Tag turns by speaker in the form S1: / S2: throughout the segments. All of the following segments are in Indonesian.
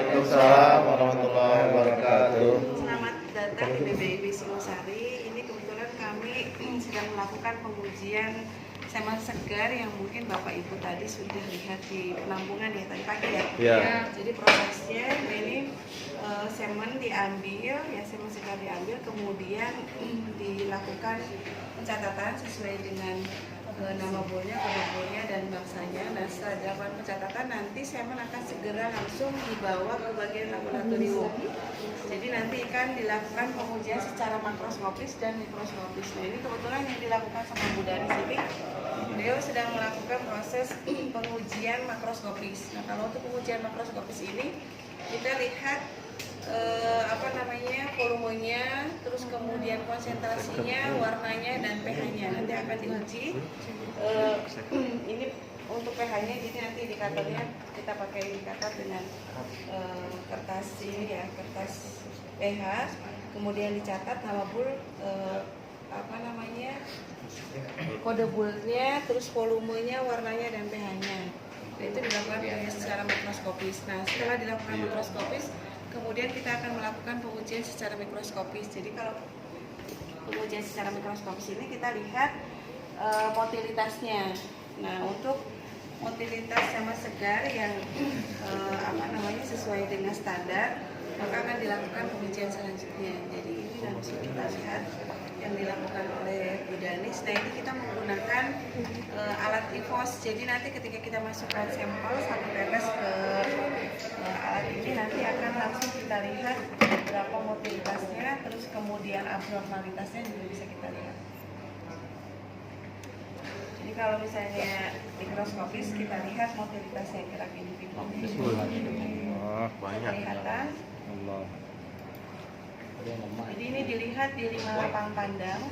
S1: Waalaikumsalam warahmatullahi wabarakatuh.
S2: Selamat datang di BBIB Singosari. Ini kebetulan kami sedang melakukan pengujian semen segar yang mungkin Bapak Ibu tadi sudah lihat di penampungan ya tadi pagi ya.
S1: Ya.
S2: Jadi prosesnya ini semen diambil, ya semen segar diambil, kemudian dilakukan pencatatan sesuai dengan nama bolnya, kode bolnya dan bangsanya. Nah, setelah dilakukan pencatatan nanti semen akan segera langsung dibawa ke bagian laboratorium. Jadi nanti akan dilakukan pengujian secara makroskopis dan mikroskopis. Nah, ini kebetulan yang dilakukan sama Bu Dari sini, beliau sedang melakukan proses pengujian makroskopis. Nah, kalau untuk pengujian makroskopis ini kita lihat volumenya, terus kemudian konsentrasinya, warnanya dan pH-nya nanti akan diuji. Ini untuk pH-nya, jadi nanti indikatornya kita pakai indikator dengan kertas ini ya, kertas pH, kemudian dicatat nama bul, kode bulnya, terus volumenya, warnanya dan pH-nya. Itu dilakukan secara makroskopis. Nah, setelah dilakukan makroskopis, kemudian kita akan melakukan pengujian secara mikroskopis. Jadi kalau pengujian secara mikroskopis ini kita lihat motilitasnya. Nah, untuk motilitas semen segar yang sesuai dengan standar, maka akan dilakukan pengujian selanjutnya. Jadi ini langsung kita lihat yang dilakukan oleh Bu Danis. Nah, ini kita menggunakan alat EVOS. Jadi nanti ketika kita masukkan sampel satu tetes ke alat ini, nanti akan langsung kita lihat berapa motilitasnya, terus kemudian abnormalitasnya juga bisa kita lihat. Jadi kalau misalnya mikroskopis kita lihat motilitasnya gerak ini pingpong. Kelihatan. Jadi ini dilihat di 5 lapang pandang.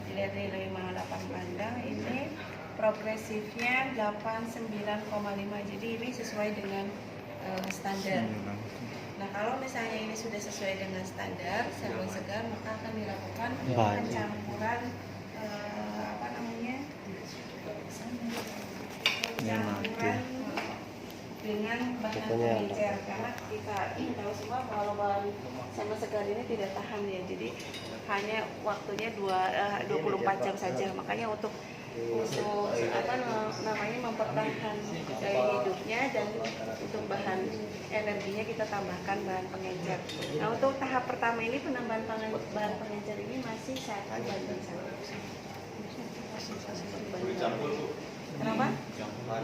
S2: Dilihat di 5 lapang pandang ini progresifnya 89,5. Jadi ini sesuai dengan standar. Nah, kalau misalnya ini sudah sesuai dengan standar semen segar, maka akan dilakukan pencampuran dengan bahan pengencer, karena kita tahu semua kalau bahan semen segar ini tidak tahan ya, jadi hanya waktunya 24 jam saja. Makanya untuk mempertahankan gaya hidupnya dan untuk bahan energinya kita tambahkan bahan pengencer. Nah, untuk tahap pertama ini penambahan bahan pengencer ini masih 1:1. Kenapa?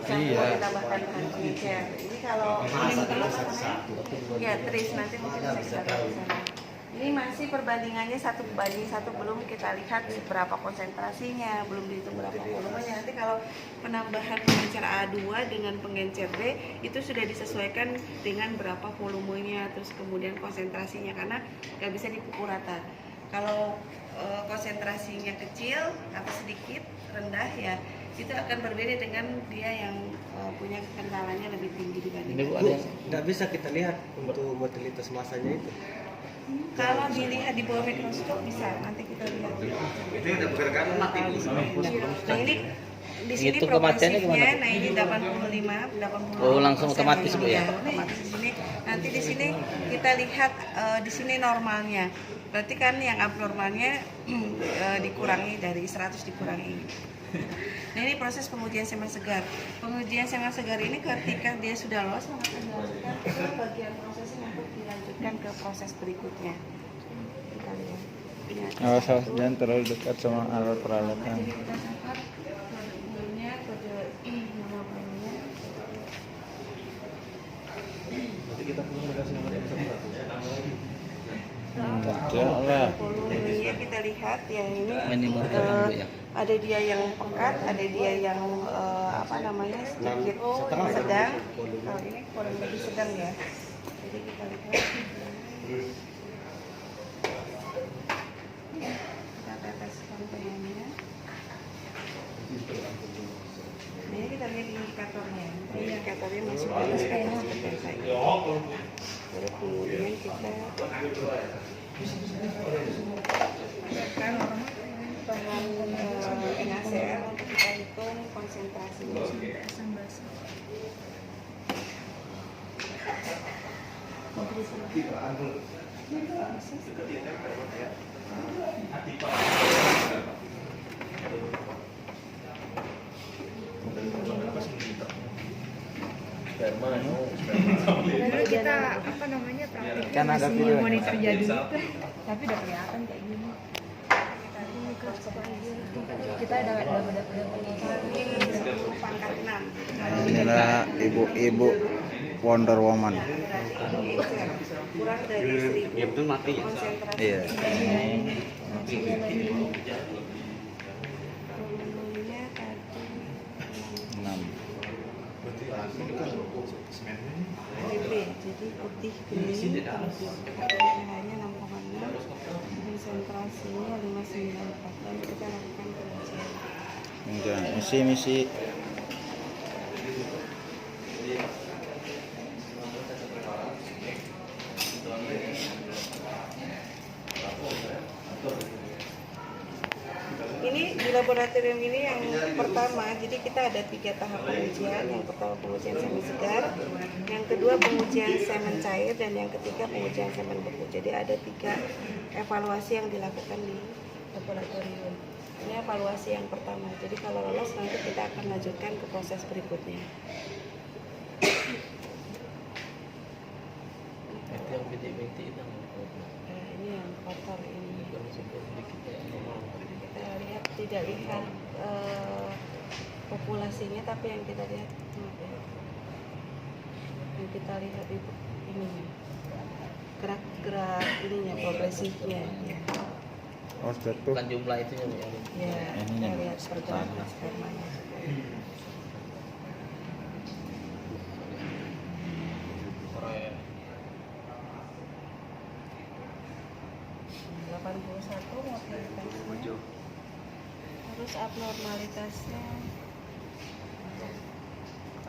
S2: Campur ditambahkan bahan pengencer. Ini kalau ya tris nanti mungkin bisa kita tahu di sana. Ini masih perbandingannya 1:1, belum kita lihat berapa konsentrasinya, belum dihitung berapa volumenya. Nanti kalau penambahan pengencer A2 dengan pengencer B itu sudah disesuaikan dengan berapa volumenya, terus kemudian konsentrasinya, karena nggak bisa dipukul rata. Kalau konsentrasinya kecil atau sedikit rendah ya, itu akan berbeda dengan dia yang punya kekentalannya lebih tinggi dibanding.
S3: Nggak bisa kita lihat untuk motilitas masanya itu.
S2: Kalau dilihat di bawah mikroskop bisa, nanti kita lihat.
S4: Itu udah bergerak mati.
S2: Nah, ini di sini progresifnya, nah ini 85.
S5: Oh, langsung otomatis Bu ya.
S2: Otomatis di sini. Nanti di sini kita lihat di sini normalnya. Berarti kan yang abnormalnya dikurangi dari 100 dikurangi. Nah, ini proses pengujian semen segar. Pengujian semen segar ini ketika dia sudah lolos, maka akan dilanjutkan ke bagian prosesnya untuk dilanjutkan ke proses berikutnya. Kita lihat.
S1: Awas jangan terlalu dekat sama alat peralatan.
S2: Jadi kita catat kode bulnya, kode nama bulnya.
S3: Nanti kita punya dikasih nomor yang satu-satu.
S2: Volumenya kita lihat yang ini ada dia yang pekat, ada dia yang sedikit sedang. Kalau ini kurang lebih sedang ya. Jadi kita lihat. Kita teteskan pH-nya. Ini kita lihat indikatornya. Indikatornya masuk ke skala seperti yang saya. Lalu kemudian kita kan bahan NaCl untuk kita hitung konsentrasinya.
S5: Dulu kita apa namanya praktik
S1: Kan ada
S5: masih
S1: videonya.
S5: monitor jadul, tapi udah kelihatan kayak gini. Kita ada
S2: pangkat 6.
S1: Inilah ibu-ibu Wonder Woman.
S2: Kurang dari 1000.
S4: Ya betul mati ya.
S2: Konsentrasi.
S1: Iya.
S2: Volumenya tadi
S1: 6.
S2: DB, jadi putih kuning, pH-nya 6,6, konsentrasinya 594. Dan kita lakukan pengujian.
S1: Enggak, misi.
S2: Ini di laboratorium ini yang pertama, jadi kita ada 3 tahap pengujian. Yang pertama pengujian semen segar, yang kedua pengujian semen cair, dan yang ketiga pengujian semen beku. Jadi ada 3 evaluasi yang dilakukan di laboratorium. Ini evaluasi yang pertama. Jadi kalau lolos nanti kita akan lanjutkan ke proses berikutnya. Nah, ini yang kotor ini. Kita lihat tidak lihat populasinya, tapi yang kita lihat yang kita lihat itu ini gerak-gerak ininya progresifnya ya.
S1: Oh, jatuh.
S3: Bukan jumlah itu ya.
S2: Ya,
S1: Ini
S2: kita
S1: nih,
S2: lihat pergerakan spermanya. 81 mortalitasnya. Terus abnormalitasnya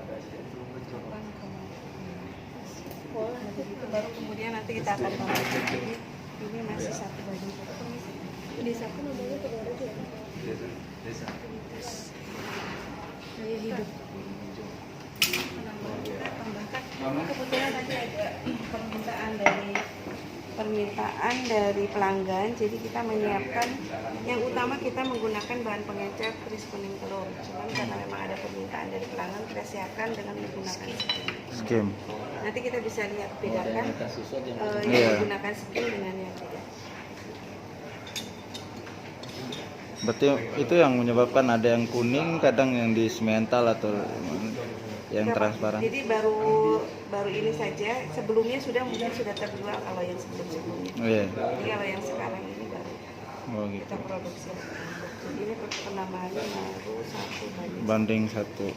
S2: 8,5. Itu baru kemudian nanti kita akan tambahkan lagi. Ini masih 1 banding 1.
S5: desa kan namanya keluar aja ya. Gaya hidup.
S2: Kita tambahkan. Ini kebetulan tadi ada permintaan dari pelanggan, jadi kita menyiapkan yang utama kita menggunakan bahan pengecer keris kuning telur. Cuman karena memang ada permintaan dari pelanggan, kita siapkan dengan menggunakan
S1: Skim.
S2: nanti kita bisa lihat bedakan yang
S1: Iya.
S2: menggunakan skim dengan yang tidak.
S1: Berarti itu yang menyebabkan ada yang kuning, kadang yang di semental atau yang transparan.
S2: Jadi baru ini saja, sebelumnya mungkin sudah terjual kalau yang sebelumnya.
S1: Oh, iya.
S2: Jadi kalau yang sekarang ini baru
S1: Oh, gitu.
S2: kita produksi. Jadi ini penambahannya baru 1 banding.
S1: Banding 1.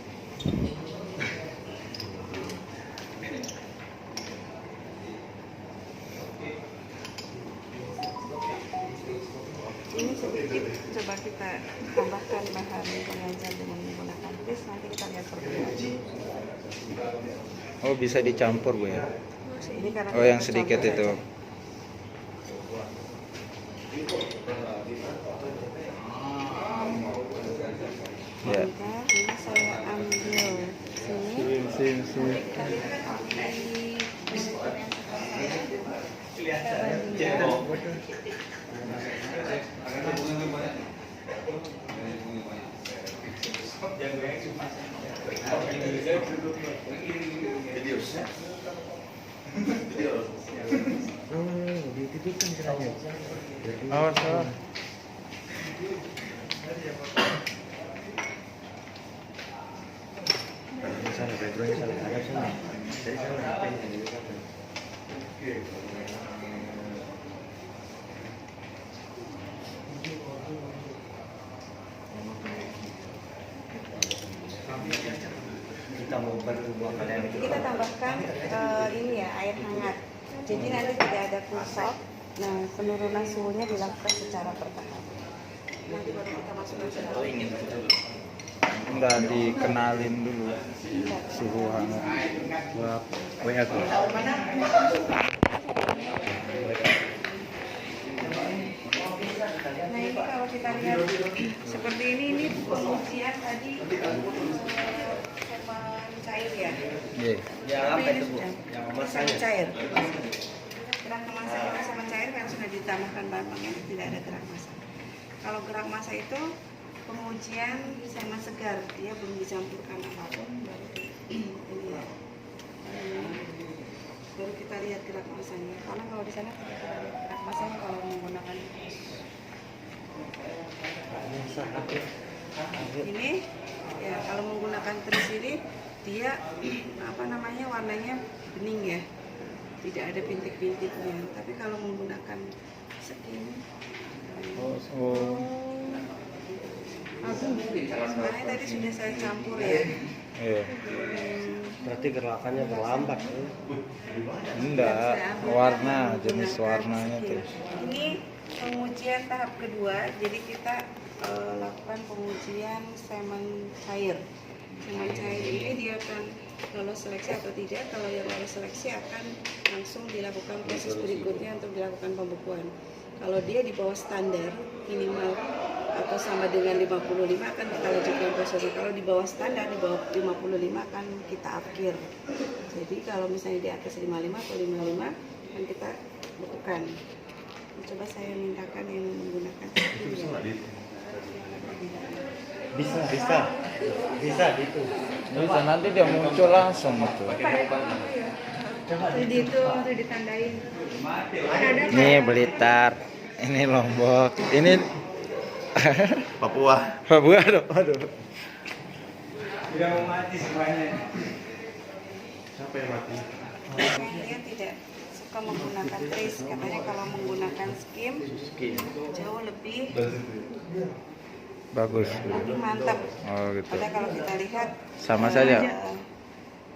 S2: Ini sedikit coba kita tambahkan bahan pengajar dengan menggunakan kris, nanti kita lihat perbedaannya.
S1: Oh, bisa dicampur, Bu ya.
S2: Ini karena
S1: Oh,
S2: kita
S1: yang sedikit
S2: campur
S1: itu.
S2: aja.
S1: Ya.
S2: Maka ini saya ambil sini. Tadi kan di
S3: Dititipkan kiranya.
S1: Oh, so.
S3: Sana backgroundnya salah ada sana. Dari sana apa yang jadi apa? Kita mau bantu buat kalian itu.
S2: kita tambahkan ini ya, air hangat. Jadi nanti tidak ada kusok. Nah, penurunan suhunya dilakukan secara bertahap. Nanti baru kita masukkan ke dalam.
S1: Enggak dikenalin dulu suhu hangat. WA tuh.
S2: Nah, ini kalau kita lihat seperti ini pengujian tadi semen cair ya.
S1: Iya.
S3: Ya
S2: Tapi
S3: apa
S2: ini
S3: itu Bu?
S2: sudah
S3: Yang
S2: semen
S3: masanya.
S2: cair. cair. Gerak kemasan itu semen cair kan sudah ditambahkan bahan pengawet, tidak ada gerak massa. Kalau gerak massa itu pengujian semen segar, dia belum dicampurkan apapun, baru ini ya. Baru kita lihat gerak massanya. Karena kalau di sana tidak ada gerak massanya kalau menggunakan ini ya, kalau menggunakan tris ini dia warnanya bening ya, tidak ada bintik-bintiknya. Tapi kalau menggunakan skin sebenarnya tadi sudah saya campur ya.
S1: Iya.
S3: Berarti gerakannya terlambat.
S1: Enggak, warna, jenis warnanya tuh.
S2: Ini pengujian tahap kedua, jadi kita lakukan pengujian semen cair. Semen cair ini dia akan lolos seleksi atau tidak. Kalau yang lolos seleksi akan langsung dilakukan proses berikutnya untuk dilakukan pembekuan. Kalau dia di bawah standar minimal atau sama dengan 55 akan kita lanjutkan prosesnya. Kalau di bawah standar, di bawah 55 akan kita akhir. Jadi kalau misalnya di atas 55 atau 55 akan kita bekukan. Coba saya mintakan yang menggunakan
S3: bisa gitu.
S1: Bisa, nanti dia muncul langsung itu.
S5: Jadi itu udah ditandain. Ada
S1: Ini Blitar, ini Lombok, ini
S4: Papua.
S1: Papua. Aduh.
S4: Udah mau mati semuanya. Siapa yang mati?
S2: dia tidak suka menggunakan tris, katanya kalau menggunakan skim jauh lebih
S1: Bagus.
S2: mantap.
S1: Oh gitu.
S2: Padahal kalau kita lihat
S1: Sama saja.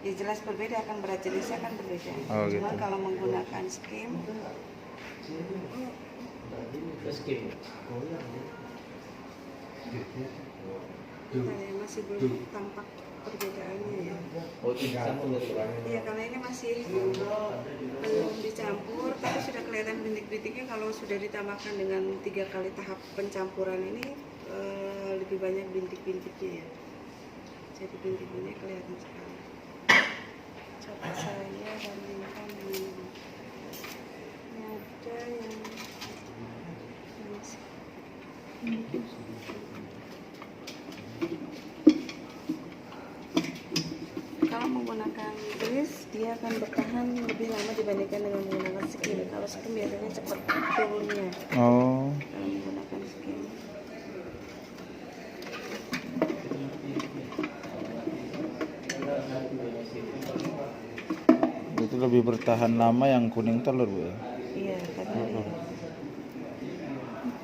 S2: ya jelas berbeda, akan berat jenisnya kan berbeda.
S1: Oh,
S2: Cuma
S1: gitu.
S2: kalau menggunakan skim masih belum tampak perbedaannya ya. Iya, karena ini masih belum dicampur, tapi sudah kelihatan bintik-bintiknya. Kalau sudah ditambahkan dengan 3 kali tahap pencampuran ini lebih banyak bintik-bintiknya ya. Jadi bintik-bintiknya kelihatan sekali. Coba saya bandingkan dengan ini ada yang kalau menggunakan tris dia akan bertahan lebih lama dibandingkan dengan menggunakan skin. Kalau skin biasanya cepat turunnya.
S1: Oh.
S2: Kalau menggunakan skin
S1: Itu lebih bertahan lama yang kuning telur, Bu.
S2: iya, tapi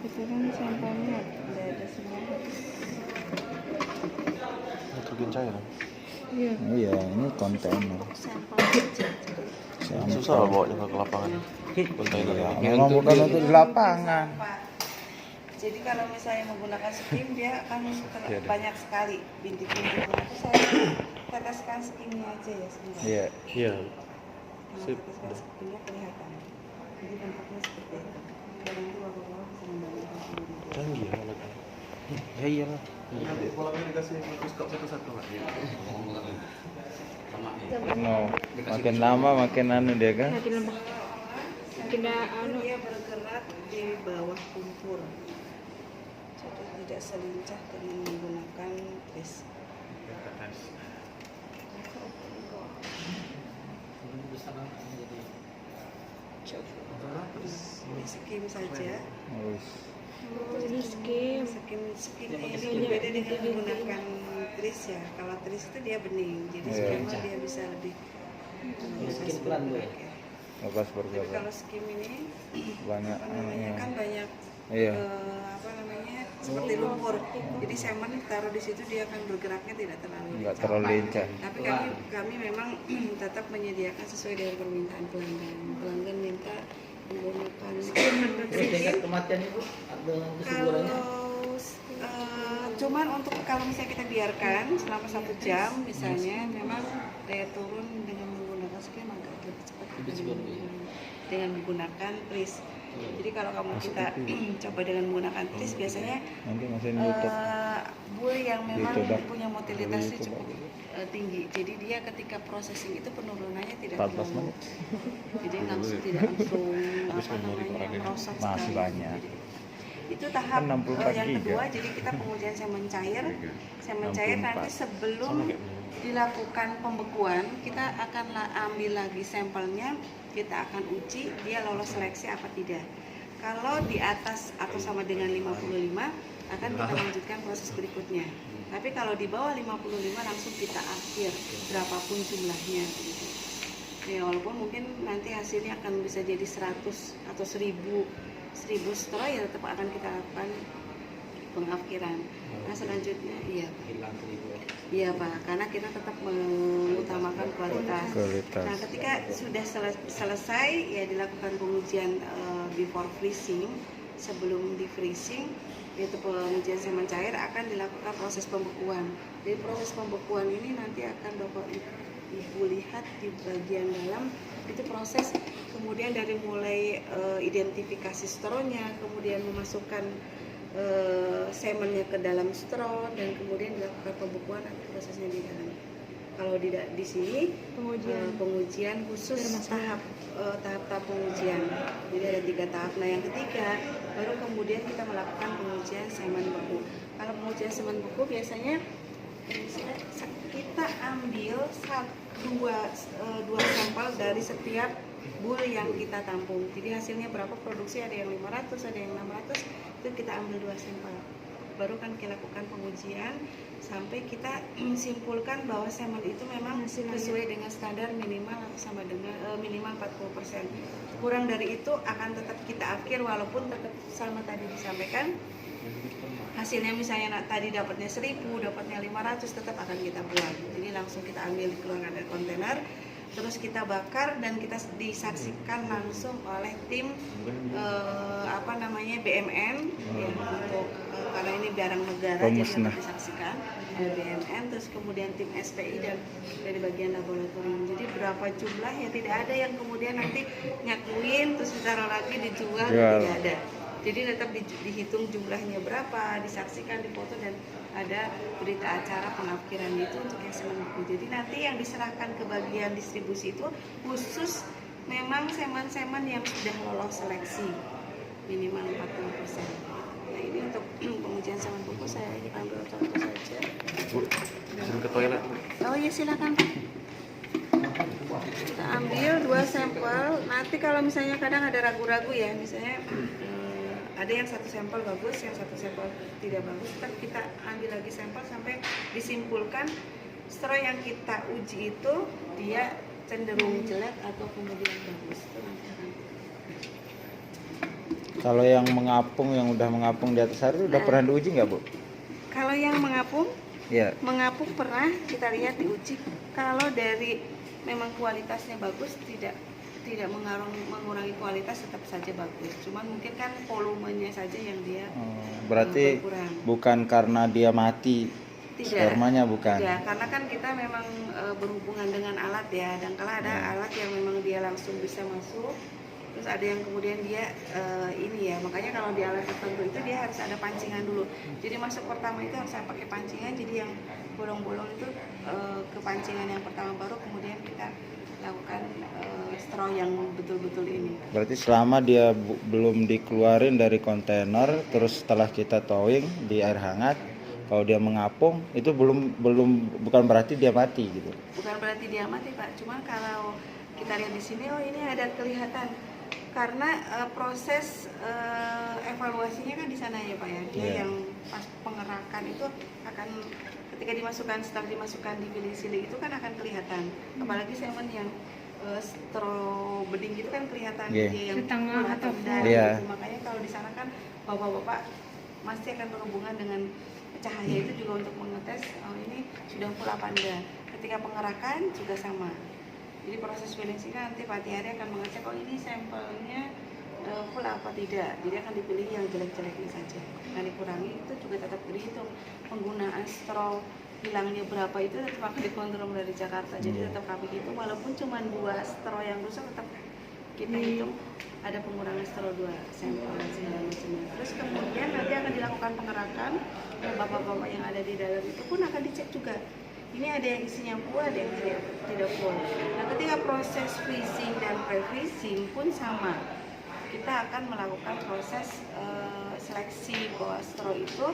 S2: itu kan sampelnya tidak ada semua.
S4: Nitrogen cair.
S5: Iya.
S1: Iya, ini kontainer.
S2: Sampel aja.
S4: Susah loh bawanya kalau ke lapangan. Kontainer
S1: Ya,
S4: ini.
S1: memang bukan untuk di lapangan.
S2: Pak. Jadi kalau misalnya menggunakan skim dia akan banyak sekali bintik-bintiknya. Itu saya teteskan skimnya aja ya sebentar.
S1: Iya.
S4: Iya.
S2: Kalau teteskan skimnya kelihatan. Jadi bentuknya seperti itu. Dan nanti bapak-bapak bisa membandingkan sendiri.
S4: Canggih ya anaknya. Ya iyalah. Polanya dikasih mikroskop satu-satu Pak.
S1: No, makin lama makin anu dia kan.
S5: Makin lemah. Makin anu.
S2: Dia bergerak di bawah lumpur. Jadi tidak selincah dengan menggunakan tris. Coba ini skim saja.
S1: Oh,
S5: Ini skim.
S2: Skim ini berbeda dengan menggunakan tris ya. Kalau tris itu dia bening, jadi
S1: Iya.
S2: skim dia bisa lebih skim bergerak ya.
S1: lepas
S2: Tapi
S1: bergerak.
S2: kalau skim ini
S1: Banyak
S2: apa namanya
S1: anunya.
S2: kan banyak
S1: Iya.
S2: apa namanya seperti lumpur. Jadi semen taruh di situ dia akan bergeraknya tidak terlalu
S1: Enggak
S2: lincah.
S1: terlalu lincah.
S2: Tapi kami memang tetap menyediakan sesuai dengan permintaan pelanggan. Pelanggan minta menggunakan skim.
S3: Kematian Ibu
S2: Kalau cuman untuk kalau misalnya kita biarkan selama 1 jam misalnya, memang daya turun dengan menggunakan skim agak lebih cepat dengan menggunakan tris. Jadi kalau kamu kita coba dengan menggunakan tris biasanya
S1: Nanti masukin YouTube.
S2: buih yang memang
S1: YouTube.
S2: punya motilitasnya cukup tinggi. Jadi dia ketika processing itu penurunannya tidak
S1: 14
S2: terlalu.
S1: menit.
S2: Jadi langsung tidak langsung apa namanya merosot
S1: Masih
S2: sekali.
S1: banyak.
S2: Jadi, itu tahap
S1: Kan 64
S2: yang
S1: giga.
S2: kedua. Jadi kita pengujian semen cair. Semen cair
S1: 64.
S2: nanti sebelum dilakukan pembekuan kita akan ambil lagi sampelnya, kita akan uji dia lolos seleksi apa tidak. Kalau di atas atau sama dengan 55 akan kita lanjutkan proses berikutnya. Tapi kalau di bawah 55 langsung kita akhir berapapun jumlahnya gitu. Ya walaupun mungkin nanti hasilnya akan bisa jadi 100 atau 1000 straw ya tetap akan kita lakukan pengakhiran. Nah selanjutnya iya Pak, karena kita tetap mengutamakan kualitas. Nah ketika sudah selesai ya dilakukan pengujian before freezing, sebelum di freezing yaitu pengujian semen cair akan dilakukan proses pembekuan. Jadi proses pembekuan ini nanti akan Bapak Ibu lihat di bagian dalam itu proses kemudian dari mulai identifikasi strawnya, kemudian memasukkan semennya ke dalam straw dan kemudian dilakukan pembekuan nanti prosesnya di dalam. Kalau di sini pengujian khusus tahap pengujian. Jadi ada 3 tahap. Nah yang ketiga baru kemudian kita melakukan pengujian semen beku. Kalau pengujian semen beku biasanya kita ambil dua sampel dari setiap bul yang kita tampung. Jadi hasilnya berapa produksi, ada yang 500, ada yang 600, itu kita ambil 2 sampel. Baru kan kita lakukan pengujian sampai kita simpulkan bahwa semen itu memang sesuai dengan standar minimal atau sama dengan minimal 40%. Kurang dari itu akan tetap kita akhir walaupun tetap sama tadi disampaikan. Hasilnya misalnya tadi dapatnya 1000, dapatnya 500, tetap akan kita buang. Jadi langsung kita ambil dikeluarkan dari kontainer, terus kita bakar dan kita disaksikan langsung oleh tim BMN ya, untuk karena ini barang negara jadi harus disaksikan oleh BMN, terus kemudian tim SPI dan dari bagian laboratorium. Jadi berapa jumlah ya tidak ada yang kemudian nanti nyakuin terus ditaruh lagi dijual, tidak ada. Jadi tetap dihitung jumlahnya berapa, disaksikan, dipoto dan ada berita acara pengakhiran itu untuk yang semen beku. Jadi nanti yang diserahkan ke bagian distribusi itu khusus memang semen-semen yang sudah lolos seleksi minimal 40%. Nah ini untuk pengujian semen beku saya ambil contoh saja.
S4: Bu, izin ke toilet.
S2: Oh iya silakan Pak. Kita ambil 2 sampel. Nanti kalau misalnya kadang ada ragu-ragu ya, misalnya ada yang 1 sampel bagus, yang 1 sampel tidak bagus, tapi kita ambil lagi sampel sampai disimpulkan straw yang kita uji itu dia cenderung jelek atau kemudian bagus. Itu nanti akan.
S1: Kalau yang mengapung, yang udah mengapung di atas air udah pernah diuji nggak Bu?
S2: Kalau yang mengapung,
S1: Ya.
S2: mengapung pernah kita lihat diuji. Kalau dari memang kualitasnya bagus, tidak mengurangi kualitas, tetap saja bagus. Cuman mungkin kan volumenya saja yang dia
S1: Berarti
S2: berkurang.
S1: bukan karena dia mati spermanya, bukan?
S2: Tidak, karena kan kita memang berhubungan dengan alat ya. Dan kalau ada alat yang memang dia langsung bisa masuk, terus ada yang kemudian dia ini ya, makanya kalau di alat tertentu itu dia harus ada pancingan dulu. Jadi masuk pertama itu harus saya pakai pancingan, jadi yang bolong-bolong itu ke pancingan yang pertama, baru kemudian kita lakukan straw yang betul-betul ini.
S1: Berarti selama dia belum dikeluarin dari kontainer, terus setelah kita towing di air hangat, kalau dia mengapung itu bukan berarti dia mati gitu.
S2: Bukan berarti dia mati Pak, cuma kalau kita lihat di sini, oh ini ada kelihatan karena proses evaluasinya kan di sana ya Pak ya. Dia yang pas pengerakan itu akan ketika setelah dimasukkan di bilik silik itu kan akan kelihatan. Apalagi semen yang straw bening itu kan kelihatan dia yang
S5: setengah atau full.
S2: gitu. Makanya kalau di sana kan bapak-bapak masih akan berhubungan dengan cahaya itu juga untuk mengetes ini sudah full apa enggak. Ketika pengerakan juga sama. Jadi proses finishing nanti Pak Tiari akan mengecek ini sampelnya full apa tidak. Jadi akan dipilih yang jelek-jeleknya saja. Nah dikurangi itu juga tetap dihitung. Penggunaan straw hilangnya berapa itu tetap akan dikontrol dari Jakarta. Jadi tetap kami hitung walaupun cuma 2 straw yang rusak tetap kita hitung ada pengurangan straw 2 sampel dan segala macamnya. Terus kemudian nanti akan dilakukan pengerakan. Bapak-bapak yang ada di dalam itu pun akan dicek juga. Ini ada yang isinya full, ada yang tidak full. Nah, ketika proses freezing dan pre-freezing pun sama. Kita akan melakukan proses seleksi bahwa straw itu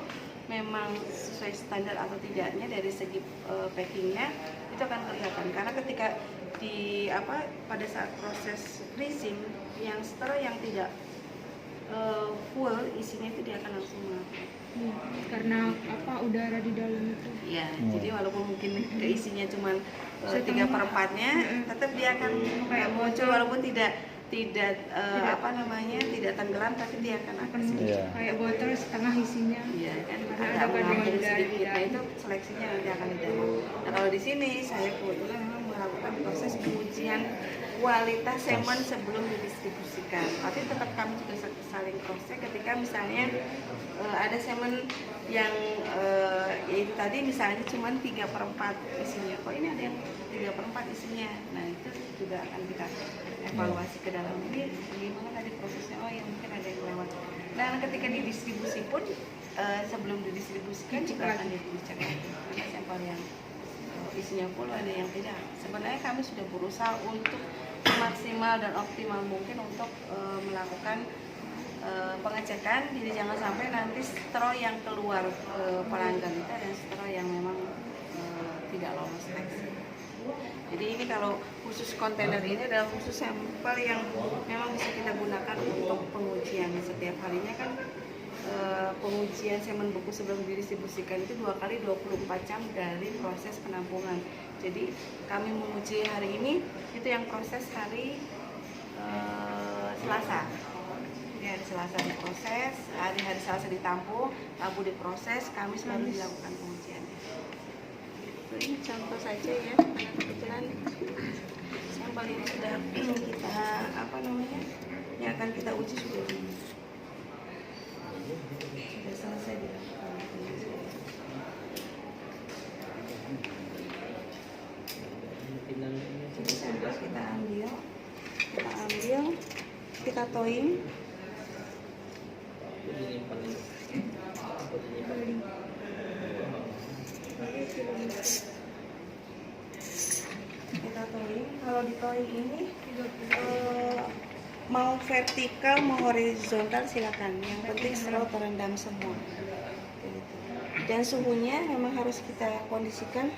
S2: memang sesuai standar atau tidaknya dari segi packingnya itu akan kelihatan. Karena ketika pada saat proses freezing yang straw yang tidak full isinya itu dia akan langsung mengapung.
S5: Iya, karena udara di dalam itu.
S2: Ya, jadi walaupun mungkin keisinya cuma 3/4-nya, tetap dia akan muncul walaupun tidak tidak tenggelam, tapi dia akan
S5: kayak botol setengah isinya.
S2: Iya kan,
S5: Karena
S2: ada
S5: ada kandungan
S2: mengapung
S5: udara di
S2: sedikit. Nah
S5: dalam.
S2: itu seleksinya nanti akan di dalam. Nah kalau di sini saya kebetulan memang melakukan proses pengujian kualitas semen sebelum didistribusikan. Tapi tetap kami juga saling cross check ketika misalnya ada semen yang yaitu tadi misalnya cuma 3/4 isinya. Kok ini ada yang 3/4 isinya? Nah itu juga akan kita evaluasi ke dalam ini gimana tadi prosesnya. Oh ya mungkin ada yang lewat. Dan ketika didistribusi pun sebelum didistribusikan juga akan dicek ada sampel yang isinya full, ada yang tidak. Sebenarnya kami sudah berusaha untuk maksimal dan optimal mungkin untuk melakukan pengecekan, jadi jangan sampai nanti straw yang keluar ke pelanggan itu ada straw yang memang tidak lolos seleksi. Jadi ini kalau khusus kontainer ini adalah khusus sampel yang memang bisa kita gunakan untuk pengujian setiap harinya kan. Pengujian semen beku sebelum didistribusikan itu 2 kali 24 jam dari proses penampungan. Jadi kami menguji hari ini itu yang proses hari Selasa. Jadi hari Selasa diproses, hari Selasa ditampung, Rabu diproses, Kamis baru dilakukan pengujiannya. Ini contoh saja ya, kebetulan sampel ini sudah kita yang akan kita uji sudah selesai dilakukan. Jadi sampel kita ambil, kita towing. Kita towing. Kalau di towing ini mau vertikal mau horizontal silakan. Yang penting straw terendam semua. Dan suhunya memang harus kita kondisikan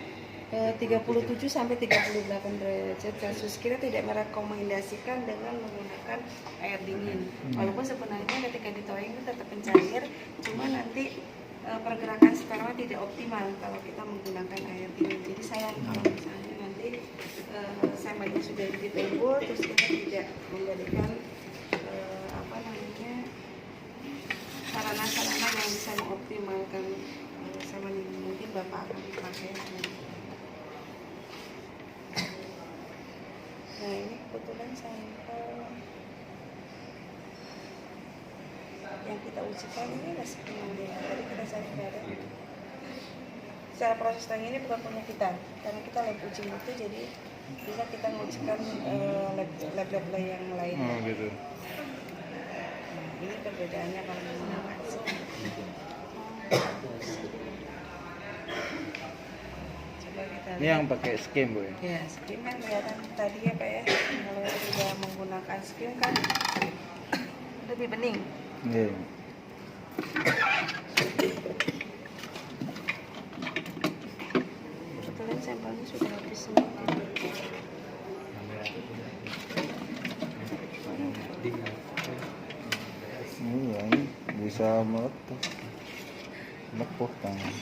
S2: 37 sampai 38 derajat Celcius. Kita tidak merekomendasikan dengan menggunakan air dingin. Walaupun sebenarnya ketika di towing itu tetap mencair, cuma nanti pergerakan sperma tidak optimal kalau kita menggunakan air dingin. Jadi sayang kalau misalnya nanti semennya sudah ditembur terus kita tidak menjadikan sarana-sarana yang bisa mengoptimalkan semen ini. Mungkin Bapak akan dipakai. Nah ini kebetulan sampel yang kita ujikan ini masih DNA. Tadi kita cari darah. Secara proses tang ini bukan punya kita, karena kita lab uji itu, jadi bisa kita mengujikan lab-lab yang lain.
S1: Oh gitu.
S2: Nah, ini perbedaannya kalau menggunakan skim. Coba kita lihat.
S1: Ini yang pakai skim Bu ya?
S2: Ya, skim kan kelihatan tadi ya Pak ya. Kalau tidak menggunakan skim kan lebih bening.
S1: Iya.
S2: Kebetulan sampelnya sudah habis semua.
S1: Iya, ini bisa melepuh. Melepuh tangan.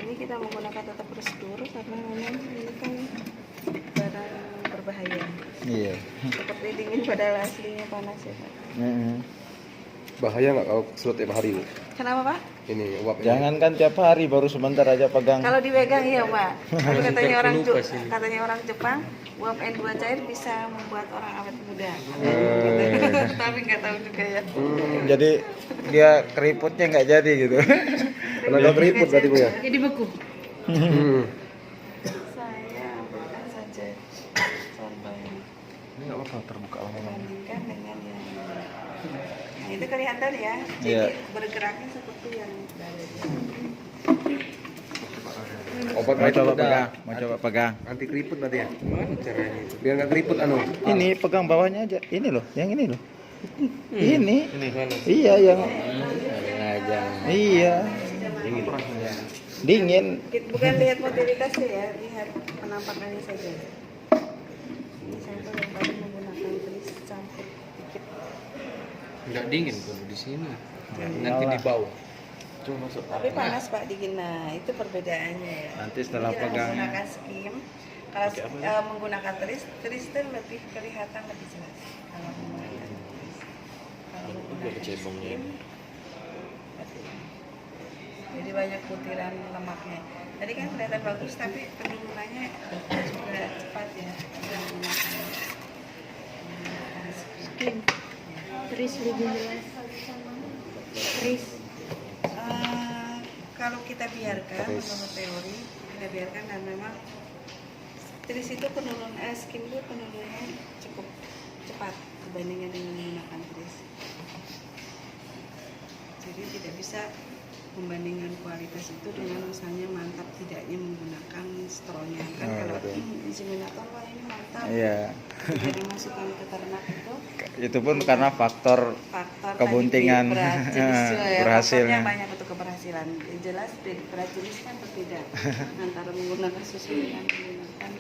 S2: Ini kita menggunakan tata prosedur karena memang ini kan barang berbahaya.
S1: Iya.
S2: Seperti dingin padahal aslinya panas ya Pak.
S4: Bahaya nggak kalau surut tiap hari Bu?
S2: Kenapa Pak?
S4: Ini uapnya.
S1: Jangankan tiap hari, baru sebentar aja pegang.
S2: Kalau dipegang iya Pak. Tapi katanya orang Jepang, uap N2 cair bisa membuat orang awet muda. Tapi nggak tahu juga ya.
S1: Jadi dia keriputnya nggak jadi gitu.
S4: Tenaga keriput berarti Bu ya?
S5: Jadi beku.
S2: Saya ambilkan saja sampelnya.
S4: Ini nggak apa-apa terbuka lama-lama.
S2: Bandingkan dengan yang nah itu kelihatan ya, jadi
S1: Iya.
S2: bergeraknya seperti yang berada di
S4: Obat
S1: Mau coba pegang, mau coba pegang.
S4: Anti keriput nanti ya. Gimana caranya itu? Biar nggak keriput anu.
S1: Ini pegang bawahnya aja. Ini loh, yang ini loh. Ini.
S4: Ini mana?
S1: Iya, yang
S4: Aja.
S1: iya. Dingin.
S2: Bukan lihat motilitasnya ya, lihat penampakannya saja. Ini sampel yang baru menggunakan tulis campur dikit.
S4: Nggak dingin kalau di sini. Nanti
S1: Iyalah.
S4: di bawah. Coba masuk.
S2: Tapi panas Pak dingin. Nah, itu perbedaannya ya.
S1: Nanti setelah
S2: Jadi
S1: pegang.
S2: menggunakan skim, kalau menggunakan tris itu lebih kelihatan lebih jelas. Kalau menggunakan tris. Kalau menggunakan skim, jadi banyak butiran lemaknya. Tadi kan kelihatan bagus, tapi penurunannya juga cepat ya. Kalau menggunakan skim.
S5: Skim. Tris lebih jelas. Tris.
S2: Kalau kita biarkan menurut teori, kita biarkan dan memang tris itu skim itu penurunannya cukup cepat dibandingkan dengan menggunakan tris. Jadi tidak bisa membandingkan kualitas itu dengan misalnya mantap tidaknya menggunakan stronya kan. Kalau inseminator wah ini mantap,
S1: Iya.
S2: tidak dimasukkan ke ternak
S1: Itu pun karena faktor
S2: faktor
S1: Kebuntingan. Berhasil.
S2: Faktornya banyak untuk keberhasilan. Yang jelas prediksi kan berbeda antara menggunakan susu dengan menggunakan